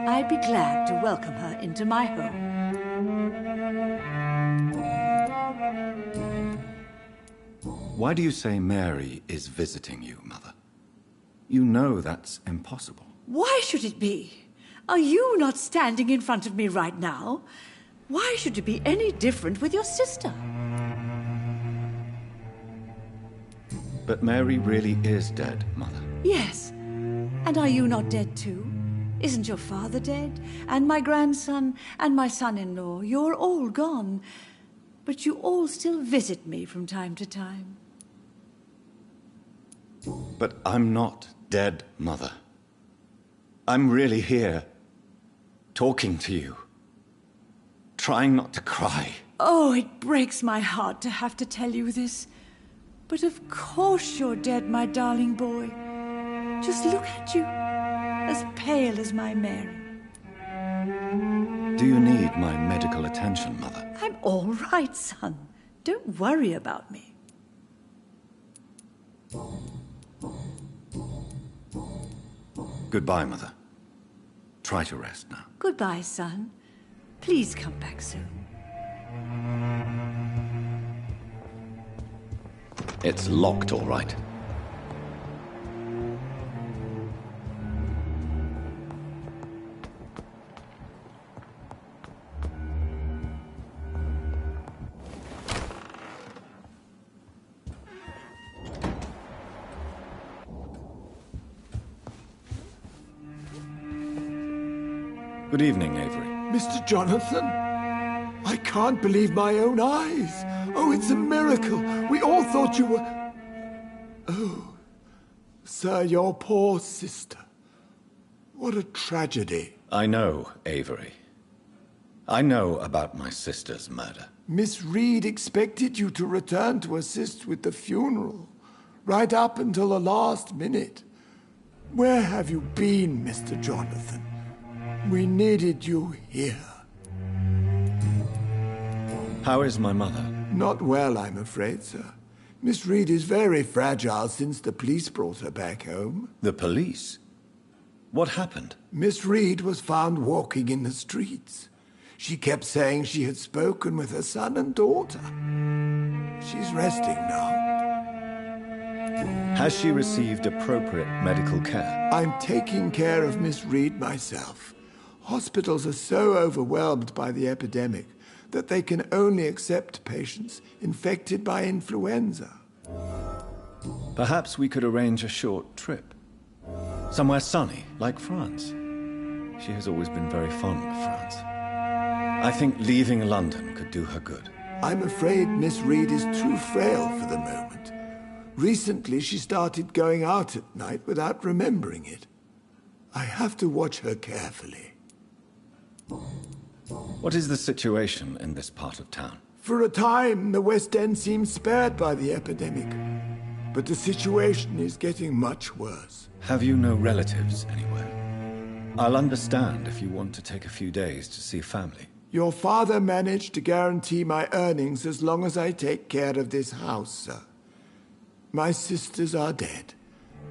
I'd be glad to welcome her into my home. Why do you say Mary is visiting you, Mother? You know that's impossible. Why should it be? Are you not standing in front of me right now? Why should it be any different with your sister? But Mary really is dead, Mother. Yes. And are you not dead too? Isn't your father dead? And my grandson, and my son-in-law? You're all gone. But you all still visit me from time to time. But I'm not dead, Mother. I'm really here, talking to you, trying not to cry. Oh, it breaks my heart to have to tell you this. But of course you're dead, my darling boy. Just look at you, as pale as my Mary. Do you need my medical attention, Mother? I'm all right, son. Don't worry about me. Goodbye, Mother. Try to rest now. Goodbye, son. Please come back soon. It's locked, all right. Good evening, Avery. Mr. Jonathan? I can't believe my own eyes. Oh, it's a miracle. We all thought you were... Oh, sir, your poor sister. What a tragedy. I know, Avery. I know about my sister's murder. Miss Reed expected you to return to assist with the funeral, right up until the last minute. Where have you been, Mr. Jonathan? We needed you here. How is my mother? Not well, I'm afraid, sir. Miss Reed is very fragile since the police brought her back home. The police? What happened? Miss Reed was found walking in the streets. She kept saying she had spoken with her son and daughter. She's resting now. Has she received appropriate medical care? I'm taking care of Miss Reed myself. Hospitals are so overwhelmed by the epidemic that they can only accept patients infected by influenza. Perhaps we could arrange a short trip. Somewhere sunny, like France. She has always been very fond of France. I think leaving London could do her good. I'm afraid Miss Reed is too frail for the moment. Recently, she started going out at night without remembering it. I have to watch her carefully. What is the situation in this part of town? For a time, the West End seemed spared by the epidemic. But the situation is getting much worse. Have you no relatives anywhere? I'll understand if you want to take a few days to see family. Your father managed to guarantee my earnings as long as I take care of this house, sir. My sisters are dead,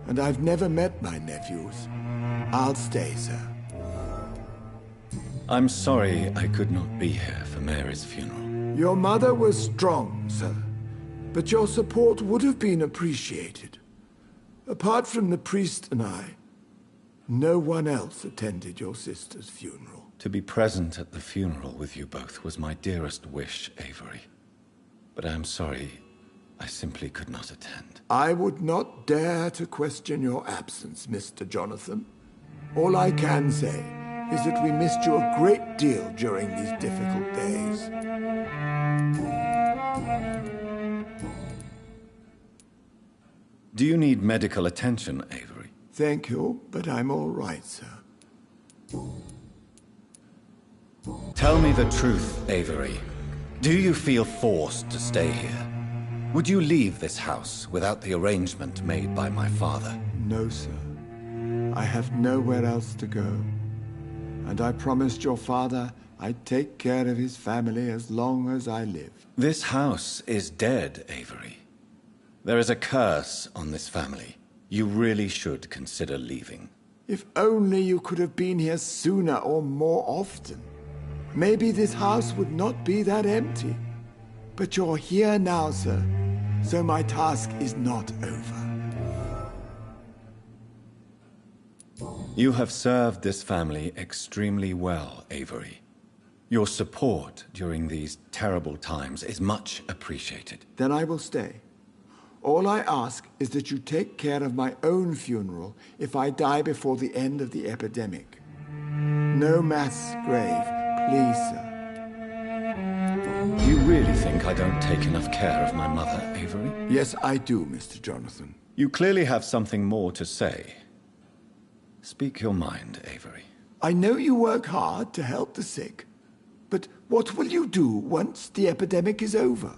and I've never met my nephews. I'll stay, sir. I'm sorry I could not be here for Mary's funeral. Your mother was strong, sir, but your support would have been appreciated. Apart from the priest and I, no one else attended your sister's funeral. To be present at the funeral with you both was my dearest wish, Avery. But I am sorry, I simply could not attend. I would not dare to question your absence, Mr. Jonathan. All I can say is that we missed you a great deal during these difficult days. Do you need medical attention, Avery? Thank you, but I'm all right, sir. Tell me the truth, Avery. Do you feel forced to stay here? Would you leave this house without the arrangement made by my father? No, sir. I have nowhere else to go. And I promised your father I'd take care of his family as long as I live. This house is dead, Avery. There is a curse on this family. You really should consider leaving. If only you could have been here sooner or more often. Maybe this house would not be that empty. But you're here now, sir, so my task is not over. You have served this family extremely well, Avery. Your support during these terrible times is much appreciated. Then I will stay. All I ask is that you take care of my own funeral if I die before the end of the epidemic. No mass grave, please, sir. You really think I don't take enough care of my mother, Avery? Yes, I do, Mr. Jonathan. You clearly have something more to say. Speak your mind, Avery. I know you work hard to help the sick, but what will you do once the epidemic is over?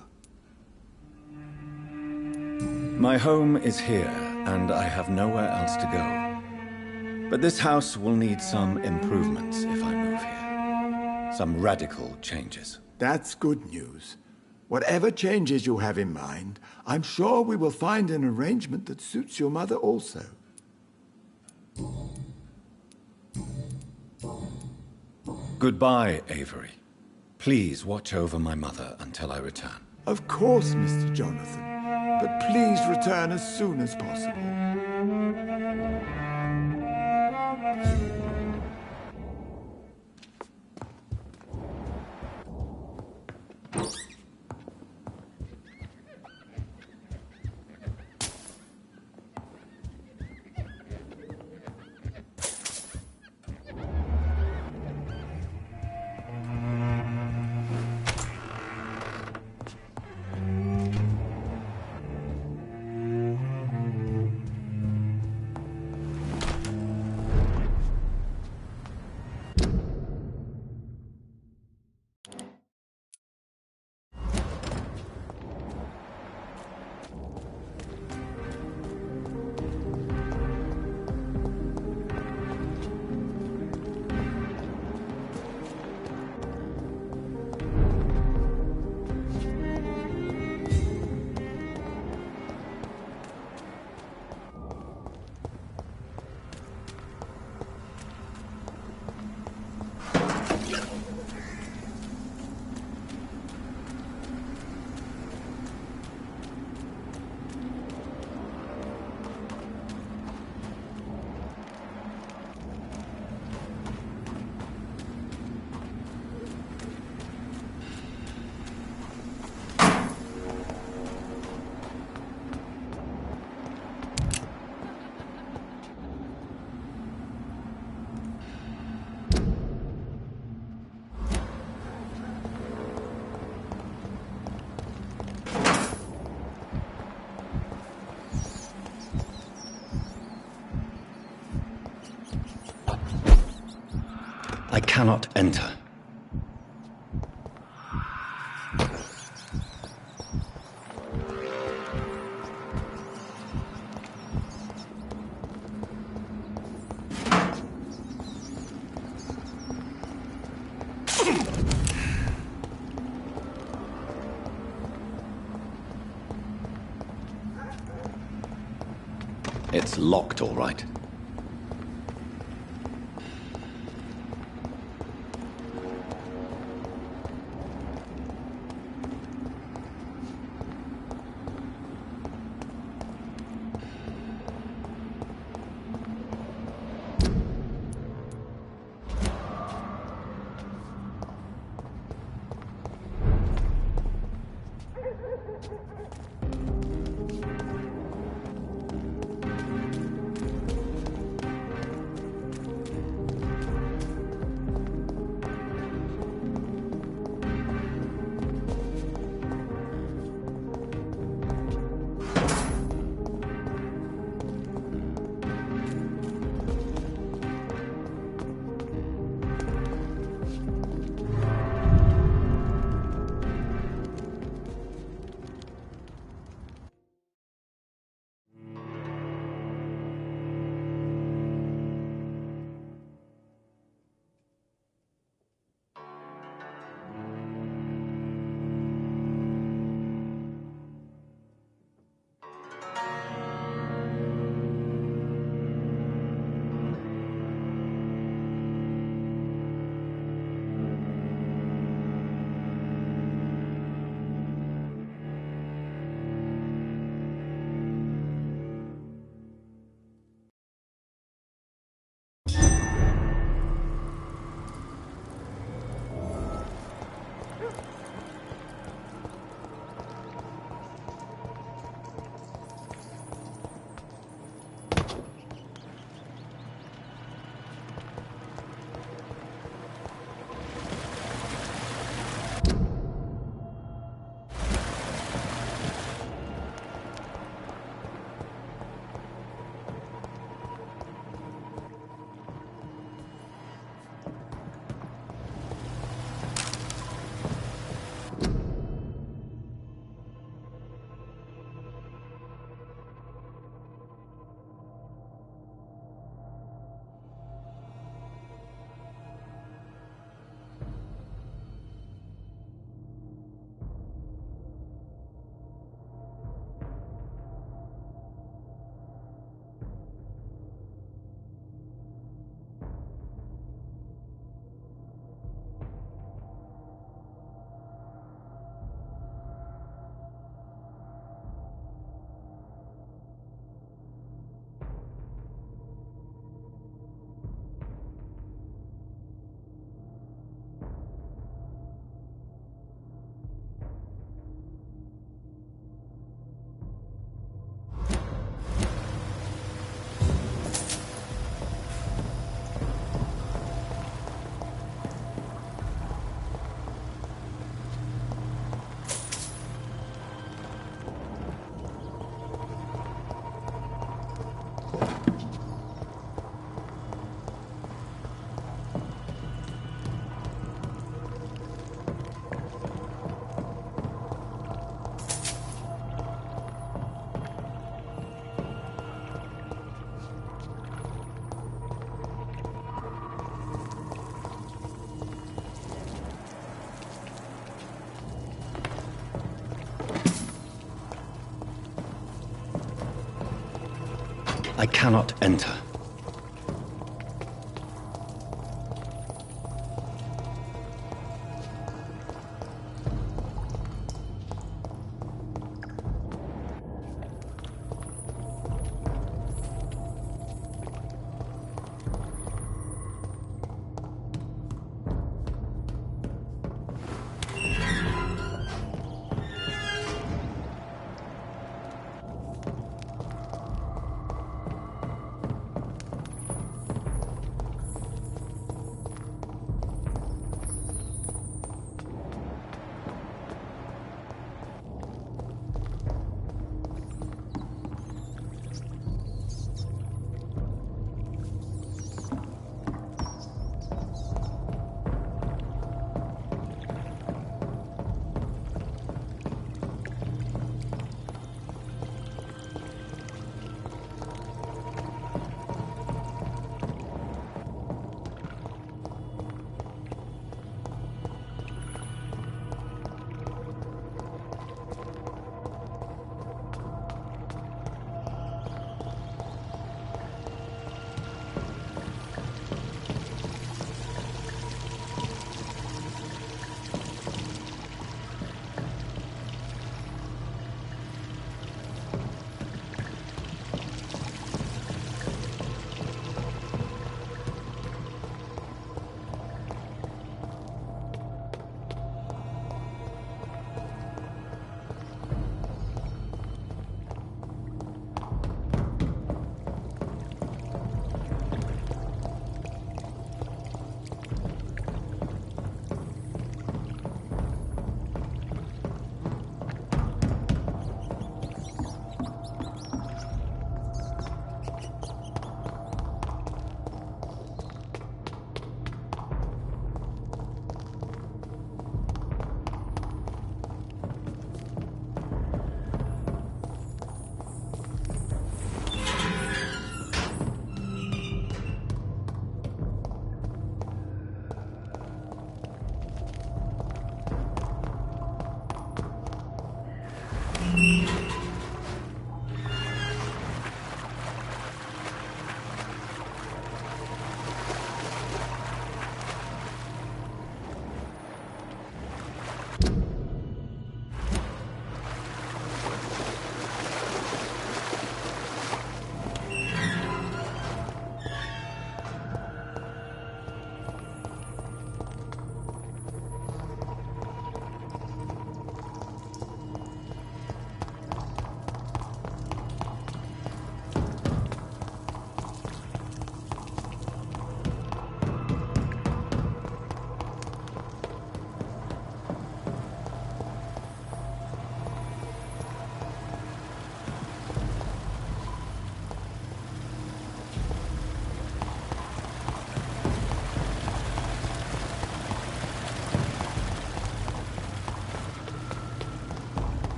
My home is here, and I have nowhere else to go. But this house will need some improvements if I move here. Some radical changes. That's good news. Whatever changes you have in mind, I'm sure we will find an arrangement that suits your mother also. Goodbye, Avery. Please watch over my mother until I return. Of course, Mr. Jonathan. But please return as soon as possible. I cannot enter. It's locked, all right. I cannot enter.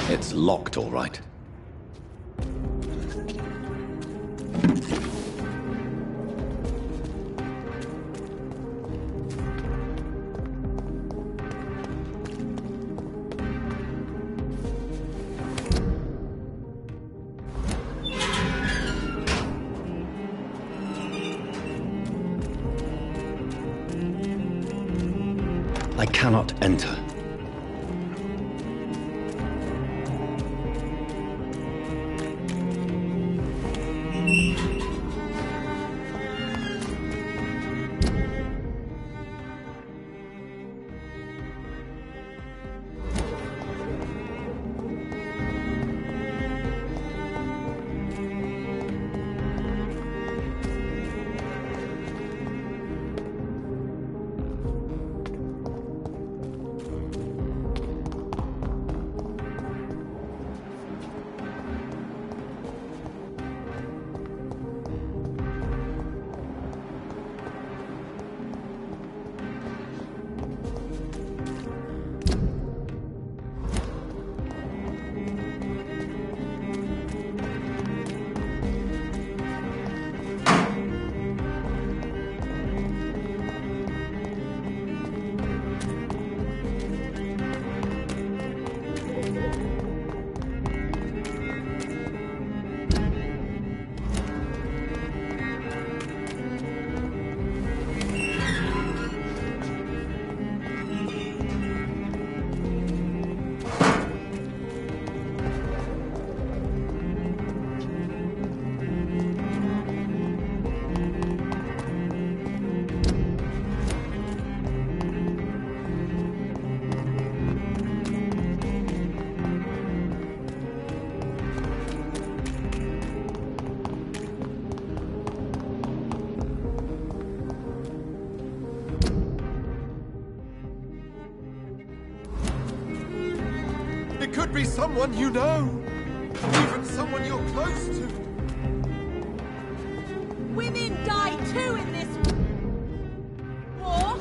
It's locked, all right. I cannot enter. It could be someone you know. Even someone you're close to. Women die too in this war.